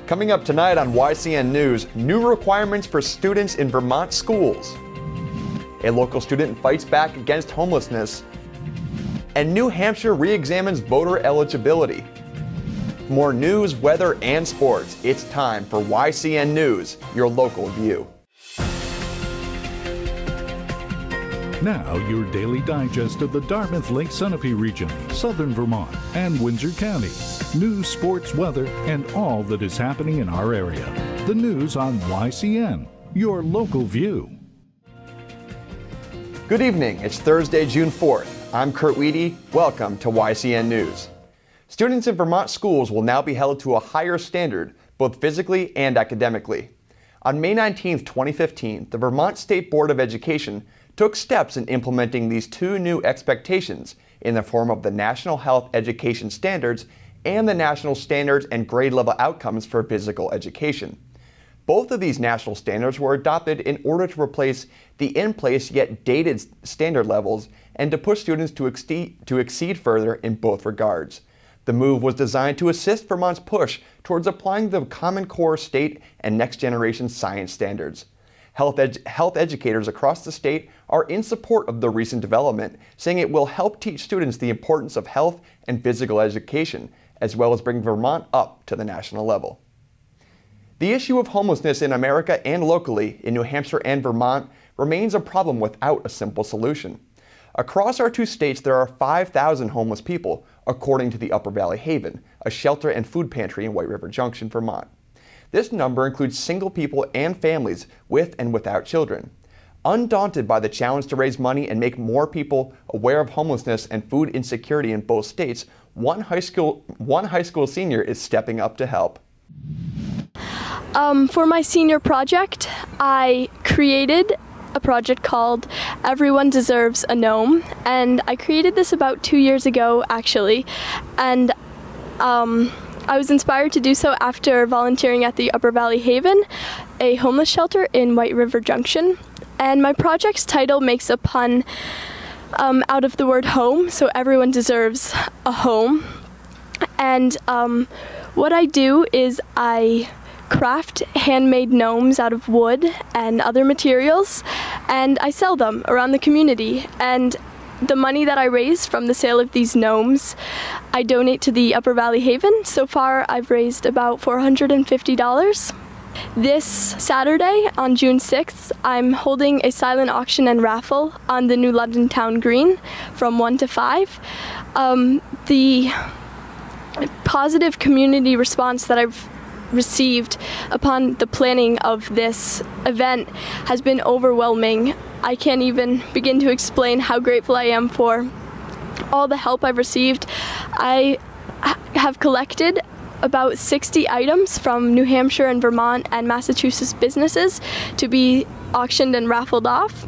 Coming up tonight on YCN News, new requirements for students in Vermont schools. A local student fights back against homelessness. And New Hampshire re-examines voter eligibility. More news, weather, and sports. It's time for YCN News, your local view. Now, your daily digest of the Dartmouth Lake Sunapee region, southern Vermont, and Windsor County. News, sports, weather, and all that is happening in our area. The news on YCN, your local view. Good evening. It's Thursday, June 4th. I'm Kurt Weedy. Welcome to YCN News. Students in Vermont schools will now be held to a higher standard, both physically and academically. On May 19, 2015, the Vermont State Board of Education took steps in implementing these two new expectations in the form of the National Health Education Standards and the National Standards and Grade Level Outcomes for Physical Education. Both of these national standards were adopted in order to replace the in-place yet dated standard levels and to push students to exceed further in both regards. The move was designed to assist Vermont's push towards applying the Common Core state and next generation science standards. Health educators across the state are in support of the recent development, saying it will help teach students the importance of health and physical education, as well as bring Vermont up to the national level. The issue of homelessness in America and locally, in New Hampshire and Vermont, remains a problem without a simple solution. Across our two states, there are 5,000 homeless people, according to the Upper Valley Haven, a shelter and food pantry in White River Junction, Vermont. This number includes single people and families with and without children. Undaunted by the challenge to raise money and make more people aware of homelessness and food insecurity in both states, one high school senior is stepping up to help. For my senior project, I created a project called Everyone Deserves a Gnome, and I created this about 2 years ago, actually, and I was inspired to do so after volunteering at the Upper Valley Haven, a homeless shelter in White River Junction. And my project's title makes a pun out of the word home, so everyone deserves a home. And what I do is I craft handmade gnomes out of wood and other materials, and I sell them around the community. And the money that I raise from the sale of these gnomes, I donate to the Upper Valley Haven. So far, I've raised about $450. This Saturday, on June 6th, I'm holding a silent auction and raffle on the New London Town Green from 1 to 5. The positive community response that I've received upon the planning of this event has been overwhelming. I can't even begin to explain how grateful I am for all the help I've received. I have collected about 60 items from New Hampshire and Vermont and Massachusetts businesses to be auctioned and raffled off.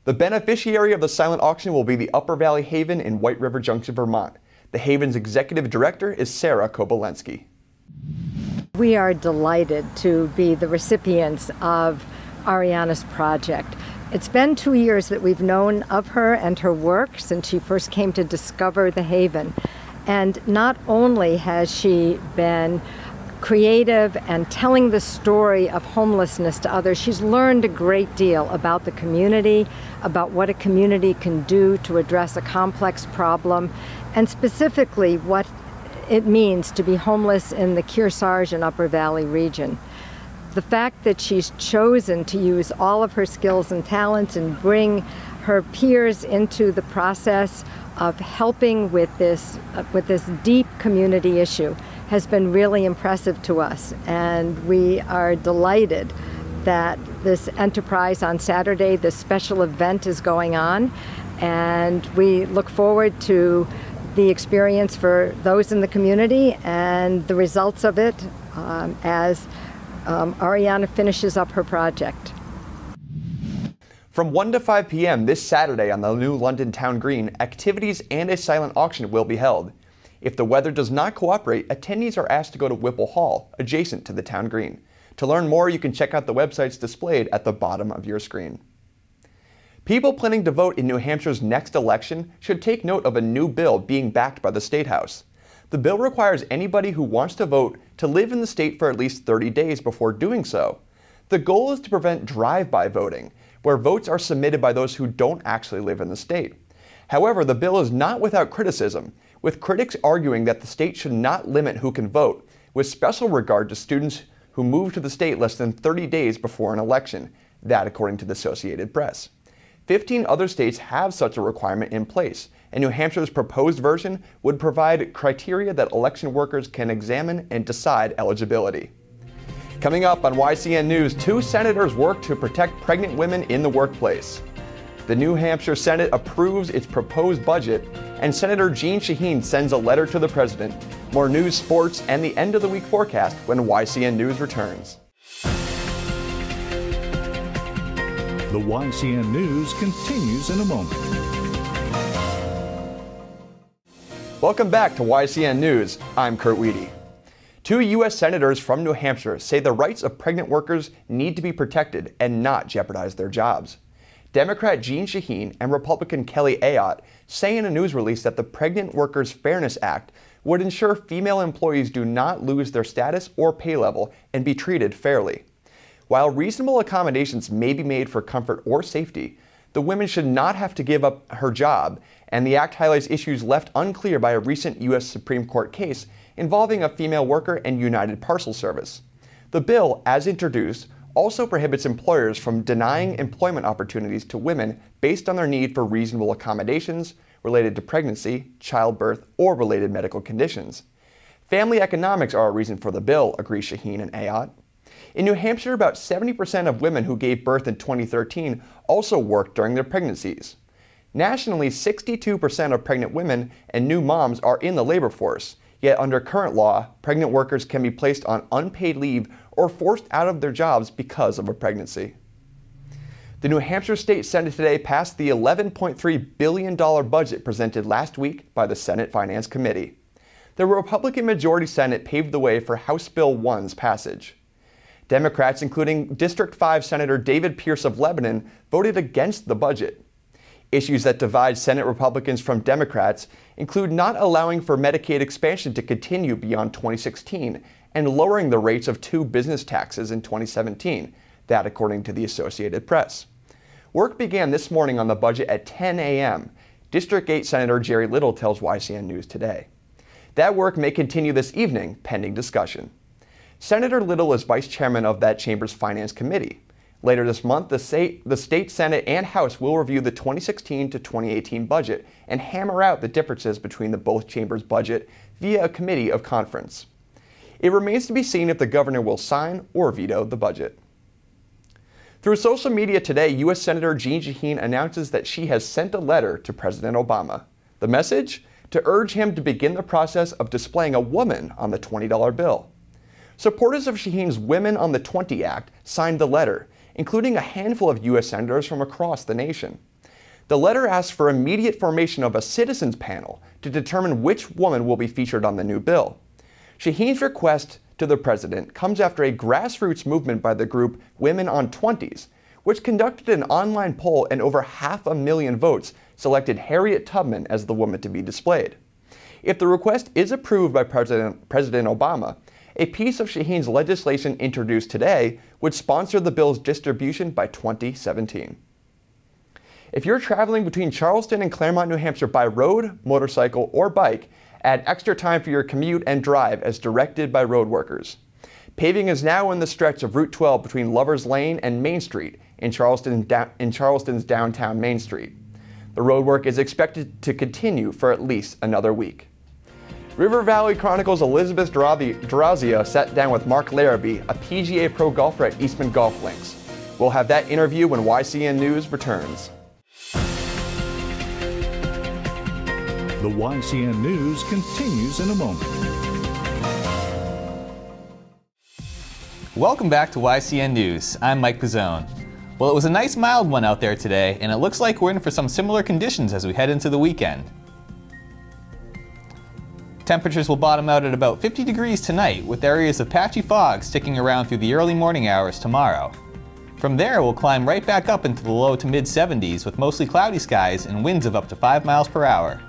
The beneficiary of the silent auction will be the Upper Valley Haven in White River Junction, Vermont. The Haven's executive director is Sarah Kobolensky. We are delighted to be the recipients of Ariana's project. It's been 2 years that we've known of her and her work since she first came to discover the Haven. And not only has she been creative and telling the story of homelessness to others, she's learned a great deal about the community, about what a community can do to address a complex problem, and specifically what it means to be homeless in the Kearsarge and Upper Valley region. The fact that she's chosen to use all of her skills and talents and bring her peers into the process of helping with this deep community issue has been really impressive to us. And we are delighted that this enterprise on Saturday, this special event is going on. And we look forward to the experience for those in the community and the results of it as Ariana finishes up her project. From 1 to 5 p.m. this Saturday on the New London Town Green, activities and a silent auction will be held. If the weather does not cooperate, attendees are asked to go to Whipple Hall, adjacent to the Town Green. To learn more, you can check out the websites displayed at the bottom of your screen. People planning to vote in New Hampshire's next election should take note of a new bill being backed by the State House. The bill requires anybody who wants to vote to live in the state for at least 30 days before doing so. The goal is to prevent drive-by voting, where votes are submitted by those who don't actually live in the state. However, the bill is not without criticism, with critics arguing that the state should not limit who can vote, with special regard to students who move to the state less than 30 days before an election, that according to the Associated Press. 15 other states have such a requirement in place, and New Hampshire's proposed version would provide criteria that election workers can examine and decide eligibility. Coming up on YCN News, 2 senators work to protect pregnant women in the workplace. The New Hampshire Senate approves its proposed budget, and Senator Jeanne Shaheen sends a letter to the president. More news, sports, and the end of the week forecast when YCN News returns. The YCN News continues in a moment. Welcome back to YCN News. I'm Kurt Weedy. 2 U.S. senators from New Hampshire say the rights of pregnant workers need to be protected and not jeopardize their jobs. Democrat Jeanne Shaheen and Republican Kelly Ayotte say in a news release that the Pregnant Workers Fairness Act would ensure female employees do not lose their status or pay level and be treated fairly. While reasonable accommodations may be made for comfort or safety, the woman should not have to give up her job, and the act highlights issues left unclear by a recent U.S. Supreme Court case involving a female worker and United Parcel Service. The bill, as introduced, also prohibits employers from denying employment opportunities to women based on their need for reasonable accommodations related to pregnancy, childbirth, or related medical conditions. Family economics are a reason for the bill, agree Shaheen and Ayotte. In New Hampshire, about 70% of women who gave birth in 2013 also worked during their pregnancies. Nationally, 62% of pregnant women and new moms are in the labor force, yet under current law, pregnant workers can be placed on unpaid leave or forced out of their jobs because of a pregnancy. The New Hampshire State Senate today passed the $11.3 billion budget presented last week by the Senate Finance Committee. The Republican majority Senate paved the way for House Bill 1's passage. Democrats, including District 5 Senator David Pierce of Lebanon, voted against the budget. Issues that divide Senate Republicans from Democrats include not allowing for Medicaid expansion to continue beyond 2016 and lowering the rates of 2 business taxes in 2017, that according to the Associated Press. Work began this morning on the budget at 10 a.m. District 8 Senator Jerry Little tells YCN News Today. That work may continue this evening, pending discussion. Senator Little is vice chairman of that chamber's Finance Committee. Later this month, the state Senate and House will review the 2016 to 2018 budget and hammer out the differences between the both chambers' budget via a committee of conference. It remains to be seen if the governor will sign or veto the budget. Through social media today, U.S. Senator Jeanne Shaheen announces that she has sent a letter to President Obama. The message? To urge him to begin the process of displaying a woman on the $20 bill. Supporters of Shaheen's Women on the 20 Act signed the letter, including a handful of U.S. senators from across the nation. The letter asks for immediate formation of a citizens panel to determine which woman will be featured on the new bill. Shaheen's request to the president comes after a grassroots movement by the group Women on 20s, which conducted an online poll and over 500,000 votes selected Harriet Tubman as the woman to be displayed. If the request is approved by President Obama, a piece of Shaheen's legislation introduced today would sponsor the bill's distribution by 2017. If you're traveling between Charleston and Claremont, New Hampshire by road, motorcycle, or bike, add extra time for your commute and drive as directed by road workers. Paving is now in the stretch of Route 12 between Lover's Lane and Main Street in Charleston's downtown Main Street. The road work is expected to continue for at least another week. River Valley Chronicles' Elizabeth Durazio sat down with Mark Larrabee, a PGA Pro golfer at Eastman Golf Links. We'll have that interview when YCN News returns. The YCN News continues in a moment. Welcome back to YCN News. I'm Mike Pizzone. Well, it was a nice mild one out there today, and it looks like we're in for some similar conditions as we head into the weekend. Temperatures will bottom out at about 50 degrees tonight, with areas of patchy fog sticking around through the early morning hours tomorrow. From there, we'll climb right back up into the low to mid 70s with mostly cloudy skies and winds of up to 5 miles per hour.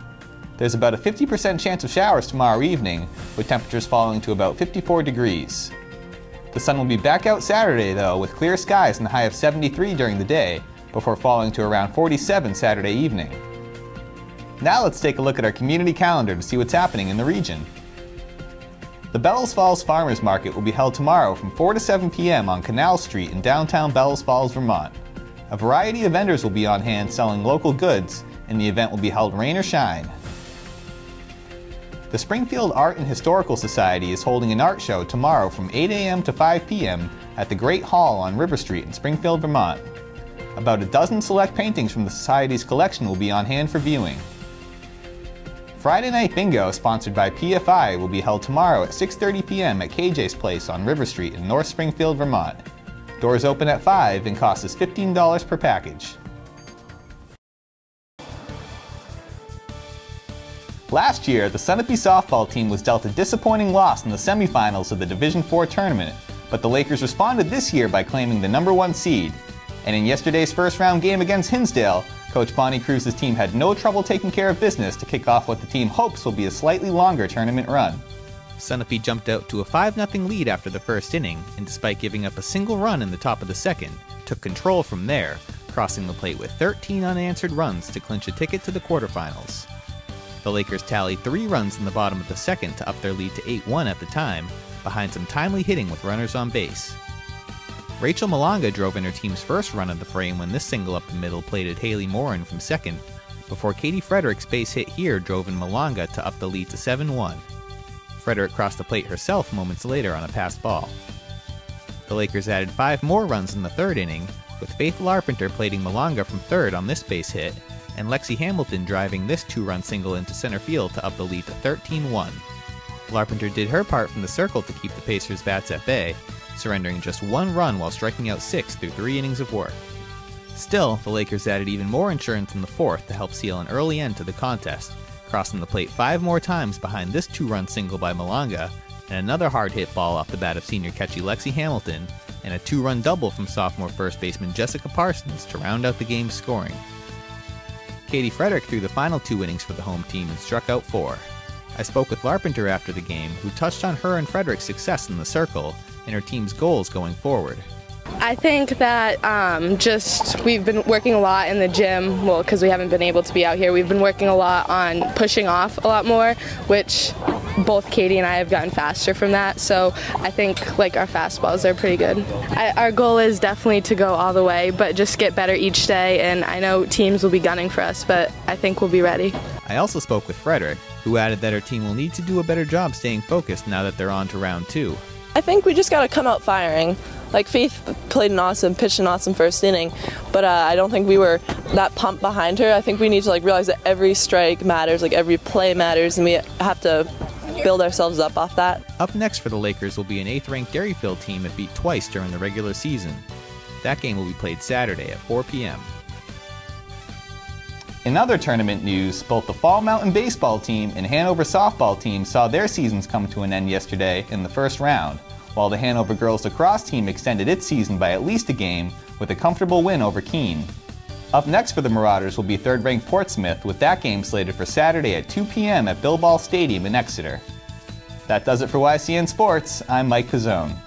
There's about a 50% chance of showers tomorrow evening, with temperatures falling to about 54 degrees. The sun will be back out Saturday though, with clear skies and a high of 73 during the day, before falling to around 47 Saturday evening. Now let's take a look at our community calendar to see what's happening in the region. The Bellows Falls Farmers Market will be held tomorrow from 4 to 7 p.m. on Canal Street in downtown Bellows Falls, Vermont. A variety of vendors will be on hand selling local goods, and the event will be held rain or shine. The Springfield Art and Historical Society is holding an art show tomorrow from 8 a.m. to 5 p.m. at the Great Hall on River Street in Springfield, Vermont. About a dozen select paintings from the Society's collection will be on hand for viewing. Friday Night Bingo, sponsored by PFI, will be held tomorrow at 6:30 p.m. at KJ's Place on River Street in North Springfield, Vermont. Doors open at 5 and cost us $15 per package. Last year, the Sunapee softball team was dealt a disappointing loss in the semifinals of the Division IV tournament, but the Lakers responded this year by claiming the #1 seed. And in yesterday's first-round game against Hinsdale, Coach Bonnie Cruz's team had no trouble taking care of business to kick off what the team hopes will be a slightly longer tournament run. Sunapee jumped out to a 5-0 lead after the first inning, and despite giving up a single run in the top of the second, took control from there, crossing the plate with 13 unanswered runs to clinch a ticket to the quarterfinals. The Lakers tallied 3 runs in the bottom of the second to up their lead to 8-1 at the time, behind some timely hitting with runners on base. Rachel Malonga drove in her team's first run of the frame when this single up the middle plated Haley Morin from second, before Katie Frederick's base hit here drove in Malonga to up the lead to 7-1. Frederick crossed the plate herself moments later on a passed ball. The Lakers added 5 more runs in the third inning, with Faith Larpenter plating Malonga from third on this base hit, and Lexi Hamilton driving this 2-run single into center field to up the lead to 13-1. Larpenter did her part from the circle to keep the Pacers' bats at bay, surrendering just 1 run while striking out 6 through 3 innings of work. Still, the Lakers added even more insurance in the fourth to help seal an early end to the contest, crossing the plate 5 more times behind this 2-run single by Malonga, and another hard-hit ball off the bat of senior catcher Lexi Hamilton, and a 2-run double from sophomore first baseman Jessica Parsons to round out the game's scoring. Katie Frederick threw the final 2 innings for the home team and struck out 4. I spoke with Larpenter after the game, who touched on her and Frederick's success in the circle and her team's goals going forward. I think that we've been working a lot in the gym, well, because we haven't been able to be out here. We've been working a lot on pushing off a lot more, which both Katie and I have gotten faster from that, so I think like our fastballs are pretty good. Our goal is definitely to go all the way, but just get better each day, and I know teams will be gunning for us, but I think we'll be ready. I also spoke with Frederick, who added that her team will need to do a better job staying focused now that they're on to round 2. I think we just got to come out firing. Like, Faith pitched an awesome first inning, but I don't think we were that pumped behind her. I think we need to realize that every strike matters, every play matters, and we have to build ourselves up off that. Up next for the Lakers will be an 8th-ranked Derryfield team that beat twice during the regular season. That game will be played Saturday at 4 p.m. In other tournament news, both the Fall Mountain baseball team and Hanover softball team saw their seasons come to an end yesterday in the first round, while the Hanover girls lacrosse team extended its season by at least a game with a comfortable win over Keene. Up next for the Marauders will be 3rd-ranked Portsmouth, with that game slated for Saturday at 2 p.m. at Bill Ball Stadium in Exeter. That does it for YCN Sports. I'm Mike Pizzone.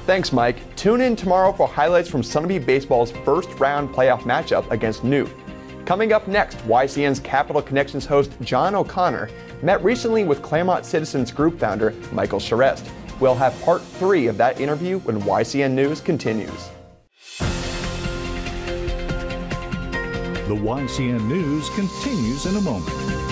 Thanks, Mike. Tune in tomorrow for highlights from Sunapee Baseball's first-round playoff matchup against Newt. Coming up next, YCN's Capital Connections host John O'Connor met recently with Claremont Citizens Group founder Michael Charest. We'll have part 3 of that interview when YCN News continues. The YCN News continues in a moment.